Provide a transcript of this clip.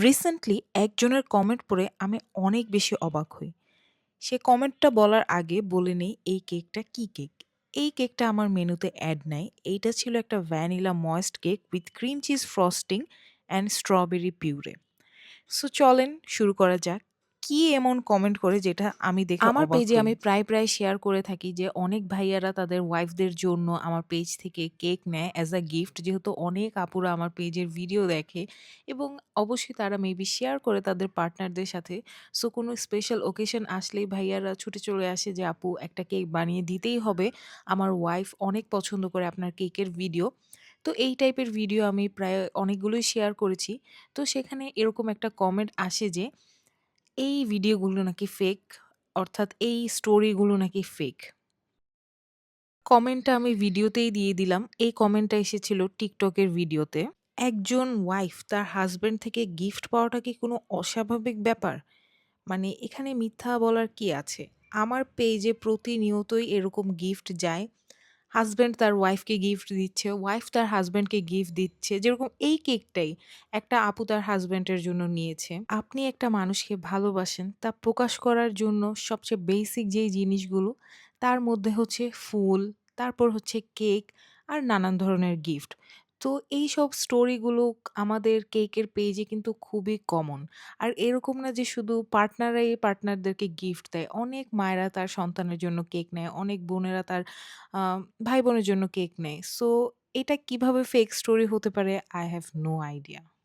Recently একজনের comment পড়ে আমি অনেক বেশি অবাক হই। সে কমেন্টটা বলার আগে বলে নেই এই কেকটা কি কেক। এই কেকটা আমার মেনুতে অ্যাড নাই। এইটা ছিল একটা vanilla moist cake with cream cheese frosting and strawberry purée. So চলেন শুরু করা যাক। কি এমন কমেন্ট করে যেটা আমি দেখে আমার অবাক পেজে হই? আমি প্রায় শেয়ার করে থাকি যে অনেক ভাইয়ারা তাদের ওয়াইফদের জন্য আমার পেজ থেকে কেক নেয় অ্যাজ আ গিফট, যেহেতু অনেক আপুরা আমার পেজের ভিডিও দেখে এবং অবশ্যই তারা মেবি শেয়ার করে তাদের পার্টনারদের সাথে। সো কোনো স্পেশাল ওকেশন আসলেই ভাইয়ারা ছুটে চলে আসে যে আপু একটা কেক বানিয়ে দিতেই হবে, আমার ওয়াইফ অনেক পছন্দ করে আপনার কেকের ভিডিও। তো এই টাইপের ভিডিও আমি প্রায় অনেকগুলোই শেয়ার করেছি। তো সেখানে এরকম একটা কমেন্ট আসে যে এই ভিডিওগুলো নাকি ফেক, অর্থাৎ এই স্টোরিগুলো নাকি ফেক। কমেন্টটা আমি ভিডিওতেই দিয়ে দিলাম। এই কমেন্টটা এসেছিল টিকটকের ভিডিওতে। একজন ওয়াইফ তার হাসব্যান্ড থেকে গিফট পাওয়াটা কি কোনো অস্বাভাবিক ব্যাপার? মানে এখানে মিথ্যা বলার কি আছে? আমার পেজে প্রতিনিয়তই এরকম গিফট যায়। হাসব্যান্ড তার ওয়াইফকে গিফট দিচ্ছে, ওয়াইফ তার হাসব্যান্ডকে গিফট দিচ্ছে। যেরকম এই কেকটাই একটা আপু তার হাসব্যান্ডের জন্য নিয়েছে। আপনি একটা মানুষকে ভালোবাসেন, তা প্রকাশ করার জন্য সবচেয়ে বেসিক যেই জিনিসগুলো, তার মধ্যে হচ্ছে ফুল, তারপর হচ্ছে কেক আর নানান ধরনের গিফট। তো এইসব স্টোরিগুলো আমাদের কেকের পেজে কিন্তু খুবই কমন। আর এরকম না যে শুধু পার্টনাররাই পার্টনারদেরকে গিফট দেয়। অনেক মায়েরা তার সন্তানের জন্য কেক নেয়, অনেক বোনেরা তার আ ভাই-বোনের জন্য কেক নেয়। সো এটা কিভাবে ফেক স্টোরি হতে পারে? I have no idea.